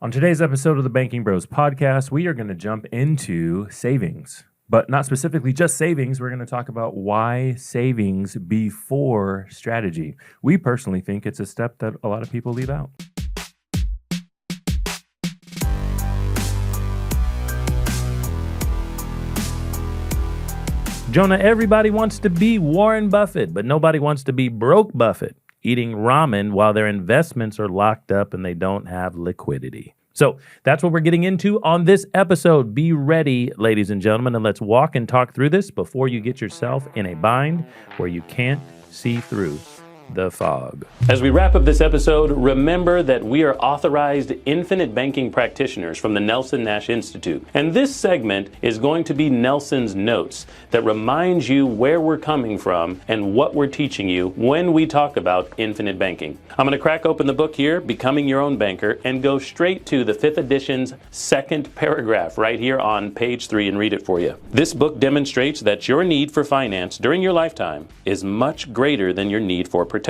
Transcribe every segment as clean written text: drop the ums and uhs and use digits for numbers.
On today's episode of the Banking Bros podcast, we are going to jump into savings, but not specifically just savings. We're going to talk about why savings before strategy. We personally think it's a step that a lot of people leave out. Jonah, everybody wants to be Warren Buffett, but nobody wants to be broke Buffett, eating ramen while their investments are locked up and they don't have liquidity. So that's what we're getting into on this episode. Be ready, ladies and gentlemen, and let's walk and talk through this before you get yourself in a bind where you can't see through the fog. As we wrap up this episode, remember that we are authorized infinite banking practitioners from the Nelson Nash Institute. And this segment is going to be Nelson's notes that reminds you where we're coming from and what we're teaching you when we talk about infinite banking. I'm going to crack open the book here, Becoming Your Own Banker, and go straight to the 5th edition's second paragraph right here on page 3 and read it for you. This book demonstrates that your need for finance during your lifetime is much greater than your need for protection.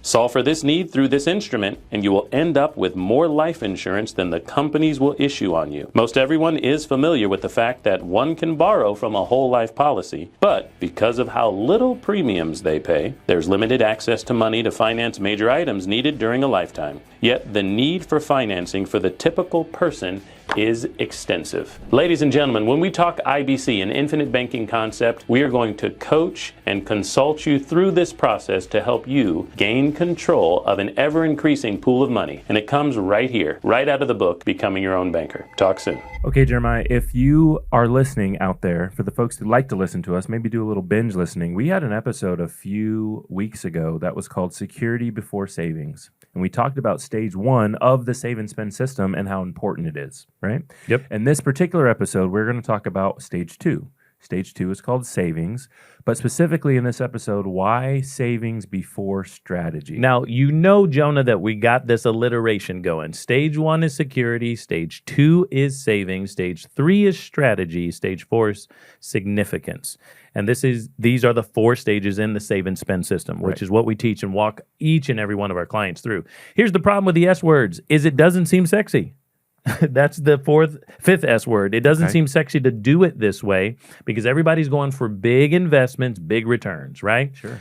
Solve for this need through this instrument, and you will end up with more life insurance than the companies will issue on you. Most everyone is familiar with the fact that one can borrow from a whole life policy, but because of how little premiums they pay, there's limited access to money to finance major items needed during a lifetime. Yet the need for financing for the typical person is extensive. Ladies and gentlemen, when we talk IBC, an infinite banking concept, we are going to coach and consult you through this process to help you gain control of an ever-increasing pool of money. And it comes right here, right out of the book, Becoming Your Own Banker. Talk soon. Okay, Jeremiah, if you are listening out there, for the folks who like to listen to us, maybe do a little binge listening, we had an episode a few weeks ago that was called Security Before Savings. And we talked about stage 1 of the save and spend system and how important it is, right? Yep. In this particular episode, we're going to talk about stage 2. Stage 2 is called savings, but specifically in this episode, why savings before strategy? Now, you know, Jonah, that we got this alliteration going. Stage 1 is security. Stage 2 is savings. Stage 3 is strategy. Stage 4 is significance. And these are the 4 stages in the save and spend system, which is what we teach and walk each and every one of our clients through. Here's the problem with the S words, is it doesn't seem sexy. That's the 5th S word. It doesn't seem sexy to do it this way because everybody's going for big investments, big returns, right? Sure.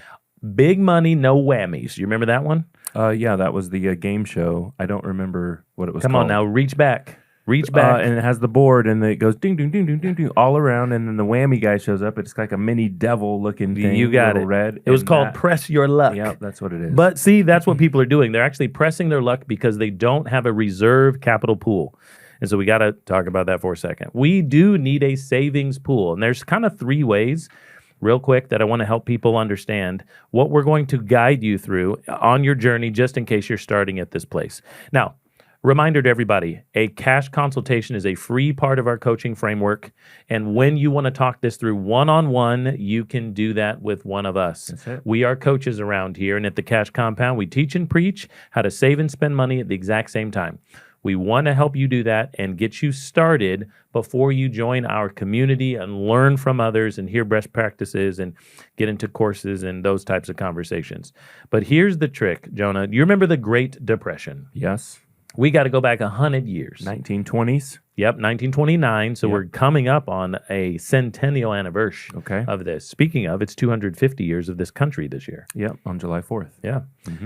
Big money, no whammies. You remember that one? Yeah, that was the game show. I don't remember what it was called. Come on now, reach back. Reach back. And it has the board, and it goes ding, ding, ding, ding, ding, ding, all around, and then the whammy guy shows up. It's like a mini devil-looking thing. You got it. Red. It was called Press Your Luck. Yeah, that's what it is. But see, that's what people are doing. They're actually pressing their luck because they don't have a reserve capital pool. And so we got to talk about that for a second. We do need a savings pool, and there's kind of 3 ways real quick that I want to help people understand what we're going to guide you through on your journey just in case you're starting at this place. Now, reminder to everybody, a cash consultation is a free part of our coaching framework. And when you want to talk this through one-on-one, you can do that with one of us. That's it. We are coaches around here. And at the Cash Compound, we teach and preach how to save and spend money at the exact same time. We want to help you do that and get you started before you join our community and learn from others and hear best practices and get into courses and those types of conversations. But here's the trick, Jonah. You remember the Great Depression? Yes. We got to go back 100 years. 1920s. Yep, 1929. So Yep. we're coming up on a centennial anniversary of this. Speaking of, it's 250 years of this country this year. Yep, on July 4th. Yeah.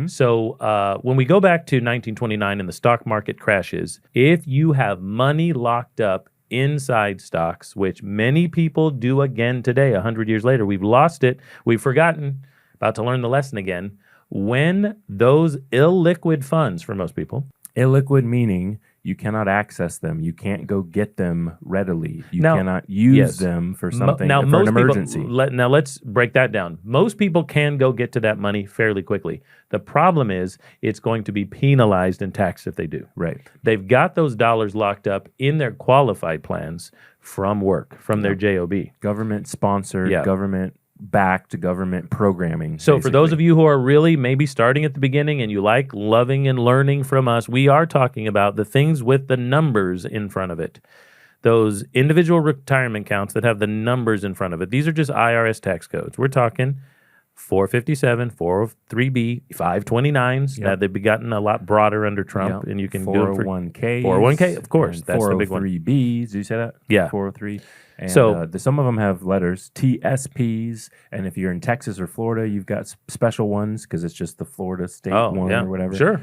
So when we go back to 1929 and the stock market crashes, if you have money locked up inside stocks, which many people do again today, 100 years later, we've lost it, we've forgotten, about to learn the lesson again, when those illiquid funds, for most people, illiquid meaning you cannot access them. You can't go get them readily. You cannot use them for something, for an emergency. Now, let's break that down. Most people can go get to that money fairly quickly. The problem is it's going to be penalized and taxed if they do. Right. They've got those dollars locked up in their qualified plans from work, from their JOB. Government-sponsored, government-backed, government programming. So for those of you who are really maybe starting at the beginning and you like loving and learning from us, we are talking about the things with the numbers in front of it. Those individual retirement accounts that have the numbers in front of it. These are just IRS tax codes. We're talking 457, 403B, 529s. Yep. Now they've gotten a lot broader under Trump, Yep. and you can do it for 401ks. 401k, of course. And That's the big one. 403Bs. Did you say that? Yeah. 403. And So- some of them have letters, TSPs. And if you're in Texas or Florida, you've got special ones because it's just the Florida state one or whatever. Sure.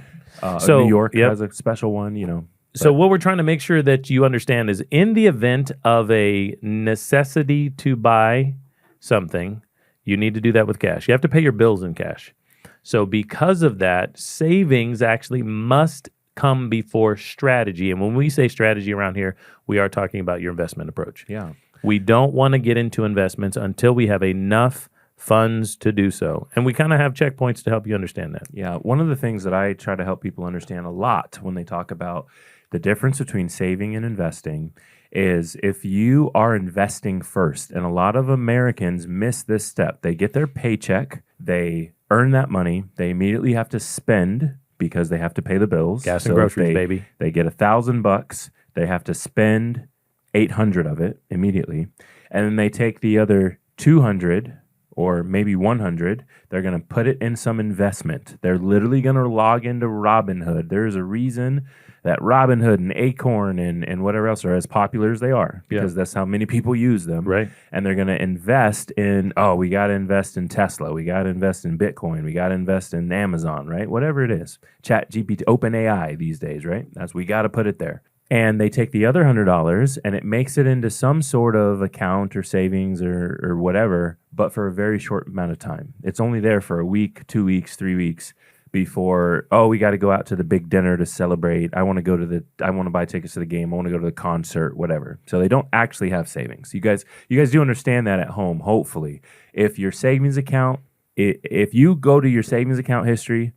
So New York has a special one, you know. So what we're trying to make sure that you understand is in the event of a necessity to buy something, you need to do that with cash. You have to pay your bills in cash. So because of that, savings actually must come before strategy. And when we say strategy around here, we are talking about your investment approach. Yeah. We don't want to get into investments until we have enough funds to do so. And we kind of have checkpoints to help you understand that. Yeah. One of the things that I try to help people understand a lot when they talk about the difference between saving and investing is if you are investing first, and a lot of Americans miss this step. They get their paycheck, they earn that money, they immediately have to spend because they have to pay the bills. Gas and groceries, baby. They get $1,000, they have to spend 800 of it immediately, and then they take the other 200 or maybe 100, they're going to put it in some investment. They're literally going to log into Robinhood. There's a reason that Robinhood and Acorn and whatever else are as popular as they are because that's how many people use them. Right. And they're going to invest in, we got to invest in Tesla. We got to invest in Bitcoin. We got to invest in Amazon, right? Whatever it is. Chat GPT, OpenAI these days, right? We got to put it there. And they take the other $100 and it makes it into some sort of account or savings or whatever, but for a very short amount of time. It's only there for a week, 2 weeks, 3 weeks before, we got to go out to the big dinner to celebrate. I want to buy tickets to the game. I want to go to the concert, whatever. So they don't actually have savings. You guys do understand that at home, hopefully. If your savings account, if you go to your savings account history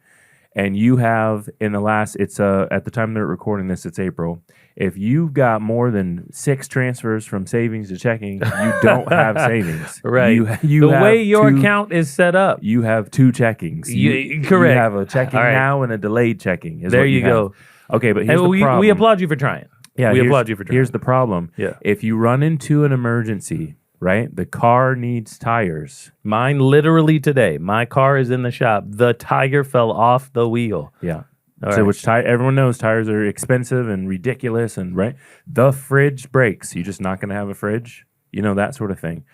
and you have in the last, at the time they're recording this, it's April. If you've got more than 6 transfers from savings to checking, you don't have savings. Right. You the have way your 2 account is set up. You have 2 checkings. Correct. You have a checking All right. now and a delayed checking. There you go. Okay, but here's And the problem. we applaud you for trying. Yeah, we applaud you for trying. Here's the problem. Yeah. If you run into an emergency, right? The car needs tires. Mine literally today. My car is in the shop. The tire fell off the wheel. Yeah. All So right. which everyone knows tires are expensive and ridiculous and right. The fridge breaks. You're just not going to have a fridge. You know, that sort of thing.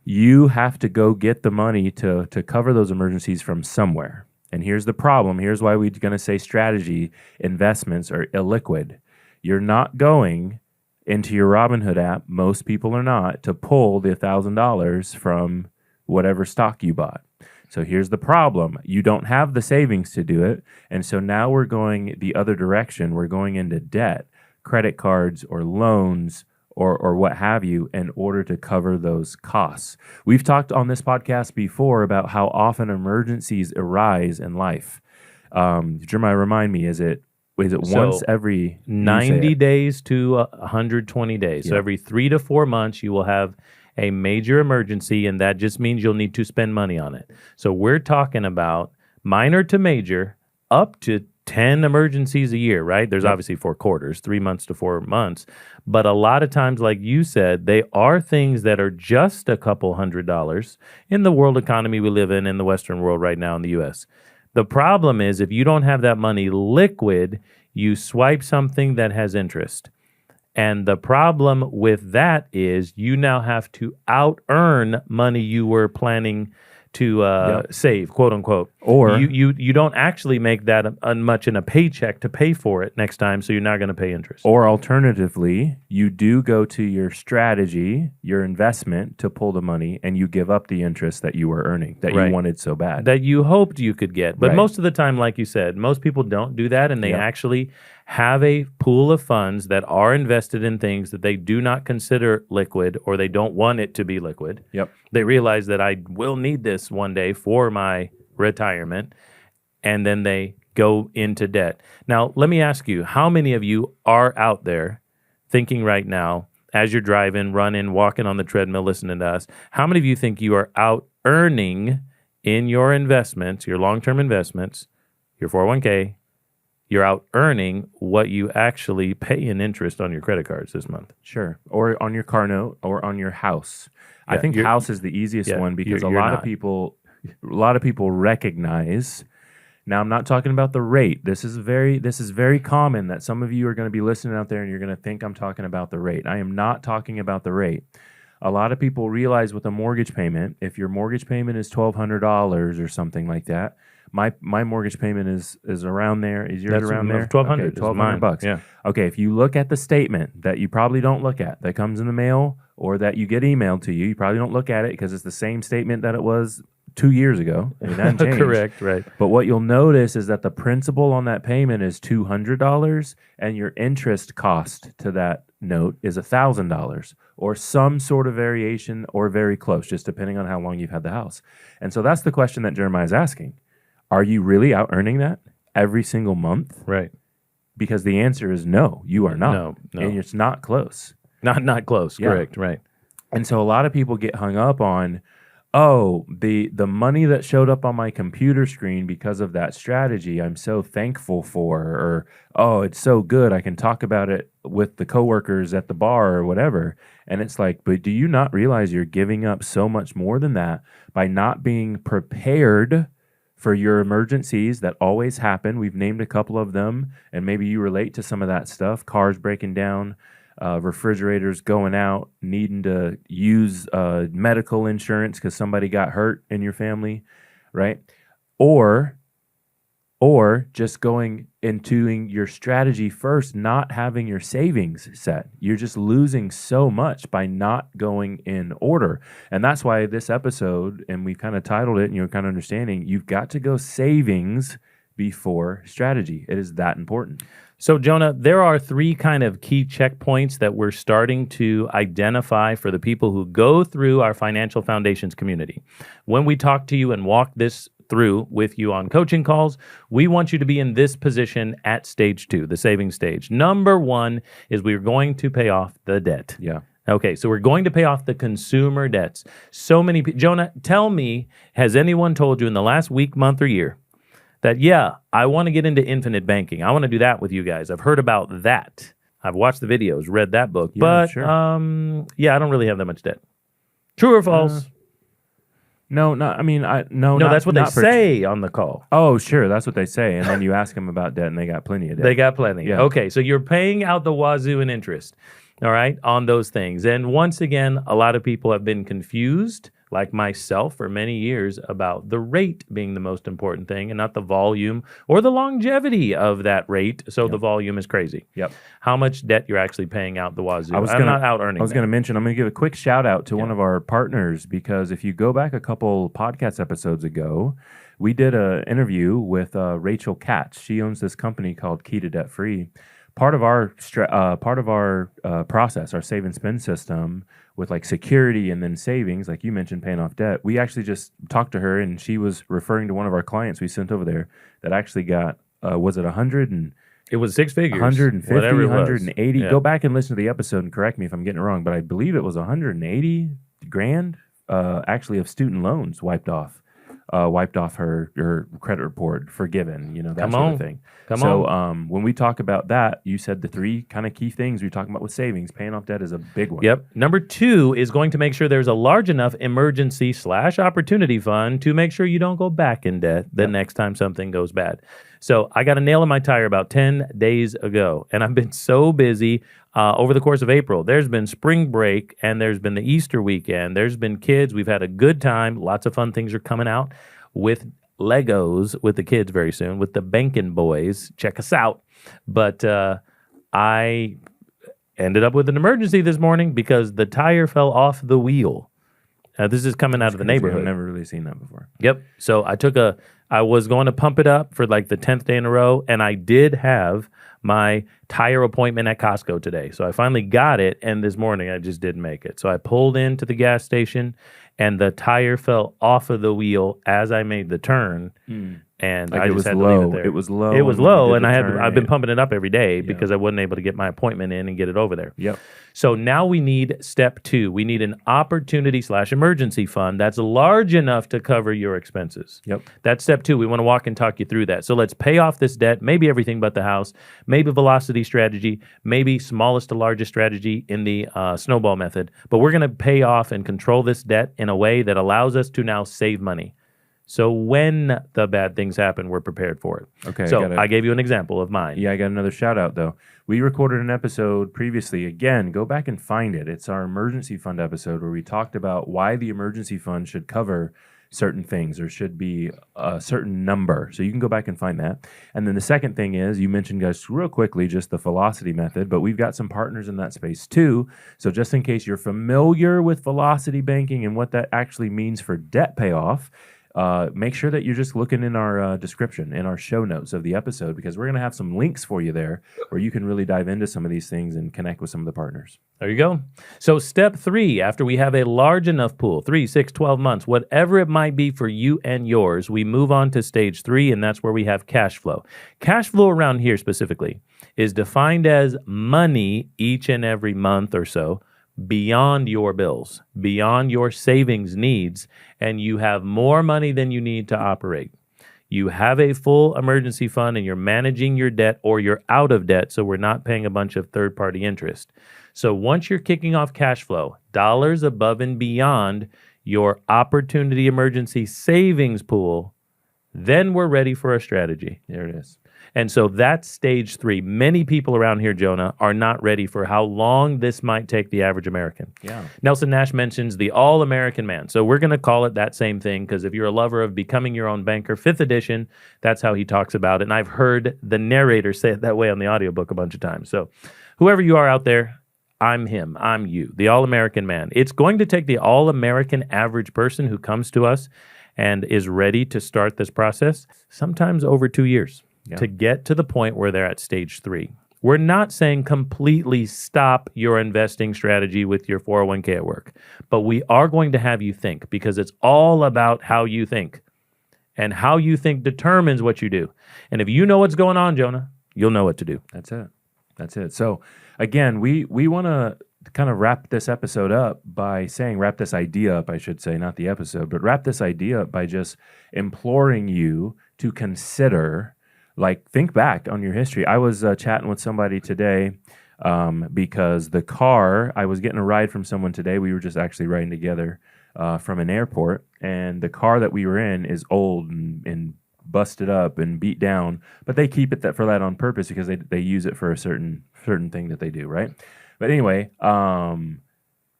You have to go get the money to cover those emergencies from somewhere. And here's the problem. Here's why we're going to say strategy investments are illiquid. You're not going into your Robinhood app, most people are not, to pull the $1,000 from whatever stock you bought. So here's the problem. You don't have the savings to do it. And so now we're going the other direction. We're going into debt, credit cards or loans or what have you in order to cover those costs. We've talked on this podcast before about how often emergencies arise in life. Jeremiah, remind me, is it once every 90 days to 120 days. So Yeah. every 3 to 4 months, you will have a major emergency, and that just means you'll need to spend money on it. So we're talking about minor to major, up to 10 emergencies a year, right? There's obviously 4 quarters, 3 months to 4 months. But a lot of times, like you said, they are things that are just a couple $100 in the world economy we live in the Western world right now in the U.S. The problem is if you don't have that money liquid, you swipe something that has interest. And the problem with that is you now have to out-earn money you were planning to save, quote unquote. Or you don't actually make that much in a paycheck to pay for it next time, so you're not going to pay interest. Or alternatively, you do go to your strategy, your investment to pull the money, and you give up the interest that you were earning, that Right. you wanted so bad. That you hoped you could get. But Right. most of the time, like you said, most people don't do that, and they actually have a pool of funds that are invested in things that they do not consider liquid or they don't want it to be liquid. Yep. They realize that I will need this one day for my retirement, and then they go into debt. Now, let me ask you, how many of you are out there thinking right now, as you're driving, running, walking on the treadmill, listening to us, how many of you think you are out earning in your investments, your long-term investments, your 401k, you're out earning what you actually pay in interest on your credit cards this month? Sure. Or on your car note or on your house. I Yeah, think you're- house is the easiest yeah, one because you're a lot not. of people recognize. Now, I'm not talking about the rate. This is very common that some of you are going to be listening out there and you're going to think I'm talking about the rate. I am not talking about the rate. A lot of people realize with a mortgage payment, if your mortgage payment is $1,200 or something like that, my mortgage payment is around there. Is yours around there? $1,200. Okay, $1,200. Yeah. Okay, if you look at the statement that you probably don't look at, that comes in the mail or that you get emailed to you, you probably don't look at it because it's the same statement that it was 2 years ago. It hasn't changed. Correct, right. But what you'll notice is that the principal on that payment is $200 and your interest cost to that note is $1,000 or some sort of variation or very close, just depending on how long you've had the house. And so that's the question that Jeremiah is asking. Are you really out earning that every single month? Right. Because the answer is no, you are not. No. And it's not close. Not close. Yeah. Correct, right. And so a lot of people get hung up on, oh, the money that showed up on my computer screen because of that strategy, I'm so thankful for, or, oh, it's so good, I can talk about it with the coworkers at the bar or whatever. And it's like, but do you not realize you're giving up so much more than that by not being prepared for your emergencies that always happen? We've named a couple of them, and maybe you relate to some of that stuff. Cars breaking down, refrigerators going out, needing to use medical insurance because somebody got hurt in your family, right? Or just going into your strategy first, not having your savings set. You're just losing so much by not going in order. And that's why this episode, and we kind of titled it, and you're kind of understanding, you've got to go savings before strategy. It is that important. So, Jonah, there are 3 kind of key checkpoints that we're starting to identify for the people who go through our Financial Foundations community. When we talk to you and walk this through with you on coaching calls, we want you to be in this position at stage 2, the saving stage. Number 1 is we're going to pay off the debt. Yeah. Okay, so we're going to pay off the consumer debts. So many people, Jonah, tell me, has anyone told you in the last week, month, or year that, yeah, I want to get into infinite banking. I want to do that with you guys. I've heard about that. I've watched the videos, read that book. Yeah, but, sure. yeah, I don't really have that much debt. True or false? No, not. I mean, No, that's what they say on the call. Oh, sure, that's what they say, and then you ask them about debt, and they got plenty of debt. They got plenty. Yeah. Okay, so you're paying out the wazoo in interest, all right, on those things. And once again, a lot of people have been confused, like myself, for many years about the rate being the most important thing and not the volume or the longevity of that rate. So the volume is crazy. Yep. How much debt you're actually paying out the wazoo. I'm not out earning I was going to mention, I'm going to give a quick shout out to one of our partners, because if you go back a couple podcast episodes ago, we did an interview with Rachel Katz. She owns this company called Key to Debt Free. Part of our process, our save and spend system, with like security and then savings, like you mentioned, paying off debt. We actually just talked to her, and she was referring to one of our clients we sent over there that actually got was it 100 and it was 6 figures, 150, whatever it was. 180. Yeah. Go back and listen to the episode and correct me if I'm getting it wrong, but I believe it was 180 grand actually of student loans wiped off her credit report, forgiven, that sort of thing. So when we talk about that, you said the 3 kind of key things we're talking about with savings. Paying off debt is a big one. Yep. Number 2 is going to make sure there's a large enough emergency/opportunity fund to make sure you don't go back in debt the next time something goes bad. So I got a nail in my tire about 10 days ago, and I've been so busy over the course of April. There's been spring break, and there's been the Easter weekend. There's been kids. We've had a good time. Lots of fun things are coming out with Legos with the kids very soon, with the Bankin' Boys. Check us out. But I ended up with an emergency this morning because the tire fell off the wheel. This is coming out of the neighborhood. I've never really seen that before. Yep. So I was going to pump it up for like the 10th day in a row, and I did have my tire appointment at Costco today. So I finally got it, and this morning I just didn't make it. So I pulled into the gas station, and the tire fell off of the wheel as I made the turn. And Like I it just was had to low. leave it there. It was low. It was and when you low, did and the I've turn, been pumping it up every day Yeah. because I wasn't able to get my appointment in and get it over there. Yep. So now we need step 2. We need an opportunity/emergency fund that's large enough to cover your expenses. Yep. That's step 2. We want to walk and talk you through that. So let's pay off this debt, maybe everything but the house, maybe velocity strategy, maybe smallest to largest strategy in the snowball method. But we're going to pay off and control this debt in a way that allows us to now save money. So when the bad things happen, we're prepared for it. Okay. So I gave you an example of mine. Yeah, I got another shout out though. We recorded an episode previously. Again, go back and find it. It's our emergency fund episode where we talked about why the emergency fund should cover certain things or should be a certain number. So you can go back and find that. And then the second thing is you mentioned, guys, real quickly, just the velocity method, but we've got some partners in that space too. So just in case you're familiar with velocity banking and what that actually means for debt payoff, make sure that you're just looking in our description, in our show notes of the episode, because we're going to have some links for you there where you can really dive into some of these things and connect with some of the partners. There you go. So step 3, after we have a large enough pool, 3, 6, 12 months, whatever it might be for you and yours, we move on to stage 3, and that's where we have cash flow. Cash flow around here specifically is defined as money each and every month or so beyond your bills, beyond your savings needs, and you have more money than you need to operate. You have a full emergency fund and you're managing your debt, or you're out of debt, so we're not paying a bunch of third-party interest. So once you're kicking off cash flow, dollars above and beyond your opportunity emergency savings pool, then we're ready for a strategy. There it is. And so that's stage 3. Many people around here, Jonah, are not ready for how long this might take the average American. Yeah. Nelson Nash mentions the all-American man. So we're going to call it that same thing, because if you're a lover of Becoming Your Own Banker, 5th edition, that's how he talks about it. And I've heard the narrator say it that way on the audiobook a bunch of times. So whoever you are out there, I'm him, I'm you, the all-American man. It's going to take the all-American average person who comes to us and is ready to start this process, sometimes over 2 years. Yeah. To get to the point where they're at stage 3. We're not saying completely stop your investing strategy with your 401k at work, but we are going to have you think, because it's all about how you think, and how you think determines what you do. And if you know what's going on, Jonah, you'll know what to do. That's it. That's it. So again, we want to kind of wrap this episode up by saying, wrap this idea up, I should say, not the episode, but wrap this idea up by just imploring you to consider, like, think back on your history. I was chatting with somebody today because the car, I was getting a ride from someone today. We were just actually riding together from an airport, and the car that we were in is old and busted up and beat down, but they keep it for that on purpose because they use it for a certain thing that they do, right? But anyway,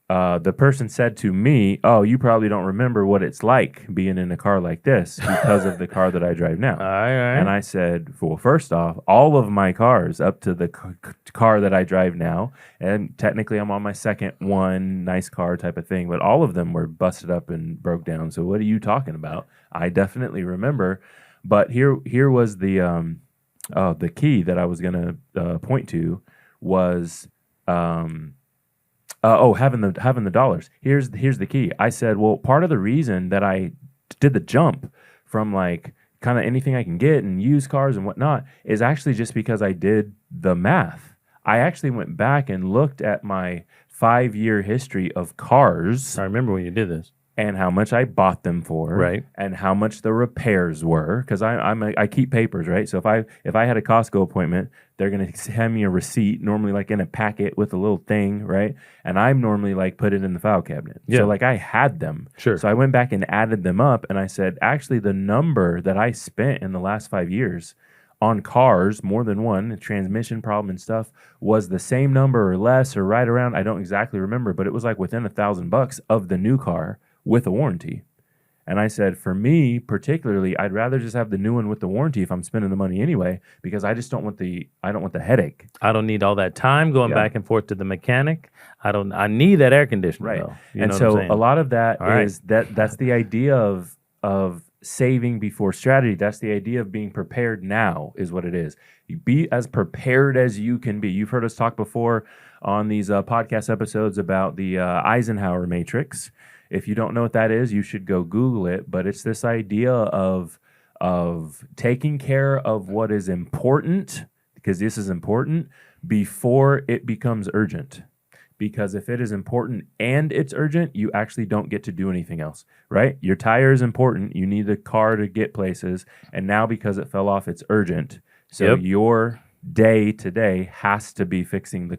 the person said to me, "Oh, you probably don't remember what it's like being in a car like this because of the car that I drive now." All right. And I said, well, first off, all of my cars up to the car that I drive now, and technically I'm on my second one, nice car type of thing, but all of them were busted up and broke down. So what are you talking about? I definitely remember. But here was the key that I was going to point to was having the dollars. Here's the key. I said, well, part of the reason that I did the jump from like kind of anything I can get and used cars and whatnot is actually just because I did the math. I actually went back and looked at my 5-year history of cars. I remember when you did this. And how much I bought them for, right? And how much the repairs were, because I keep papers, right? So if I had a Costco appointment, they're gonna hand me a receipt, normally like in a packet with a little thing, right? And I'm normally like put it in the file cabinet. Yeah. So like I had them. Sure. So I went back and added them up, and I said, actually, the number that I spent in the last 5 years on cars, more than one, a transmission problem and stuff, was the same number or less or right around. I don't exactly remember, but it was like within $1,000 of the new car with a warranty. And I said, for me particularly, I'd rather just have the new one with the warranty if I'm spending the money anyway, because I just don't want the headache. I don't need all that time going back and forth to the mechanic. I need that air conditioner, right? Though. And so a lot of that is that's the idea of saving before strategy. That's the idea of being prepared now, is what it is. You be as prepared as you can be. You've heard us talk before on these podcast episodes about the Eisenhower matrix. If you don't know what that is, you should go Google it. But it's this idea of taking care of what is important, because this is important, before it becomes urgent. Because if it is important and it's urgent, you actually don't get to do anything else, right? Your tire is important. You need the car to get places. And now because it fell off, it's urgent. So your day today has to be fixing the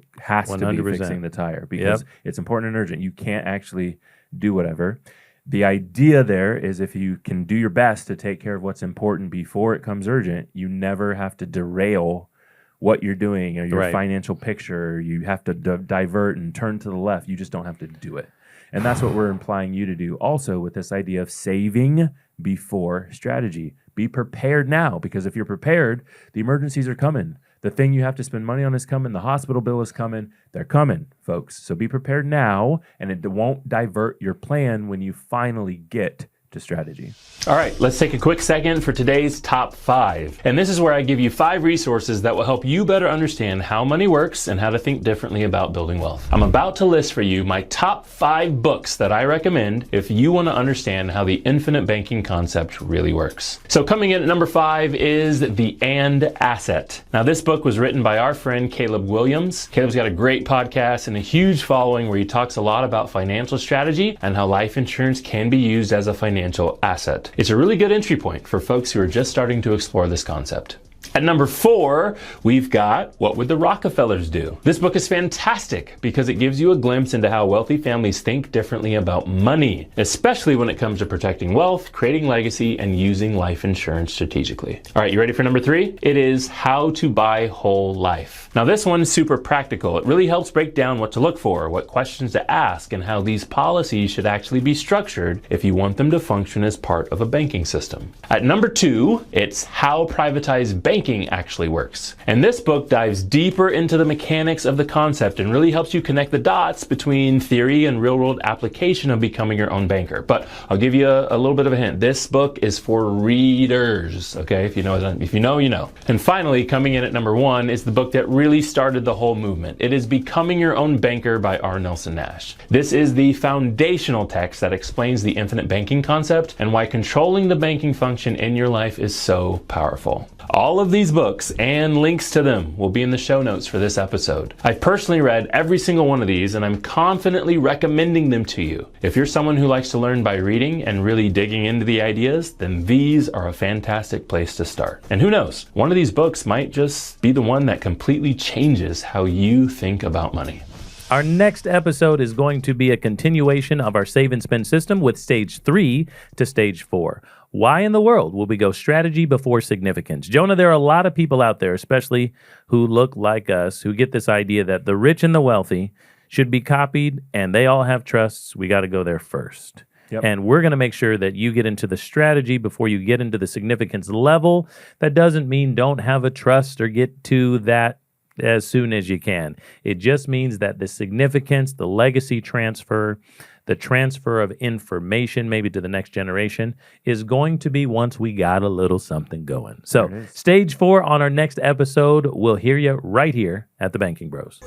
tire because it's important and urgent. You can't actually do whatever. The idea there is if you can do your best to take care of what's important before it comes urgent, you never have to derail what you're doing or your financial picture. You have to divert and turn to the left. You just don't have to do it. And that's what we're implying you to do also with this idea of saving before strategy. Be prepared now, because if you're prepared, the emergencies are coming. The thing you have to spend money on is coming. The hospital bill is coming. They're coming, folks. So be prepared now, and it won't divert your plan when you finally get to strategy. All right, let's take a quick second for today's top 5. And this is where I give you 5 resources that will help you better understand how money works and how to think differently about building wealth. I'm about to list for you my top 5 books that I recommend if you want to understand how the infinite banking concept really works. So coming in at number 5 is The And Asset. Now this book was written by our friend Caleb Williams. Caleb's got a great podcast and a huge following where he talks a lot about financial strategy and how life insurance can be used as a financial asset. It's a really good entry point for folks who are just starting to explore this concept. At number 4, we've got What Would the Rockefellers Do? This book is fantastic because it gives you a glimpse into how wealthy families think differently about money, especially when it comes to protecting wealth, creating legacy, and using life insurance strategically. All right, you ready for number 3? It is How to Buy Whole Life. Now this one's super practical. It really helps break down what to look for, what questions to ask, and how these policies should actually be structured if you want them to function as part of a banking system. At number 2, it's How Privatized Banking actually works. And this book dives deeper into the mechanics of the concept and really helps you connect the dots between theory and real-world application of becoming your own banker. But I'll give you a little bit of a hint. This book is for readers, okay? If you know, you know. And finally, coming in at number 1 is the book that really started the whole movement. It is Becoming Your Own Banker by R. Nelson Nash. This is the foundational text that explains the infinite banking concept and why controlling the banking function in your life is so powerful. All of these books and links to them will be in the show notes for this episode. I've personally read every single one of these and I'm confidently recommending them to you. If you're someone who likes to learn by reading and really digging into the ideas, then these are a fantastic place to start. And who knows, one of these books might just be the one that completely changes how you think about money. Our next episode is going to be a continuation of our save and spend system with stage 3 to stage 4. Why in the world will we go strategy before significance? Jonah, there are a lot of people out there, especially who look like us, who get this idea that the rich and the wealthy should be copied and they all have trusts. We got to go there first. Yep. And we're going to make sure that you get into the strategy before you get into the significance level. That doesn't mean don't have a trust or get to that as soon as you can. It just means that the significance, the legacy transfer, the transfer of information maybe to the next generation is going to be once we got a little something going. So stage 4 on our next episode. We'll hear you right here at the Banking Bros.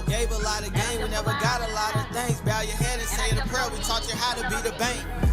Gave a lot of game, we never got a lot of things. Bow your head and say the prayer. We taught you how to be the bank.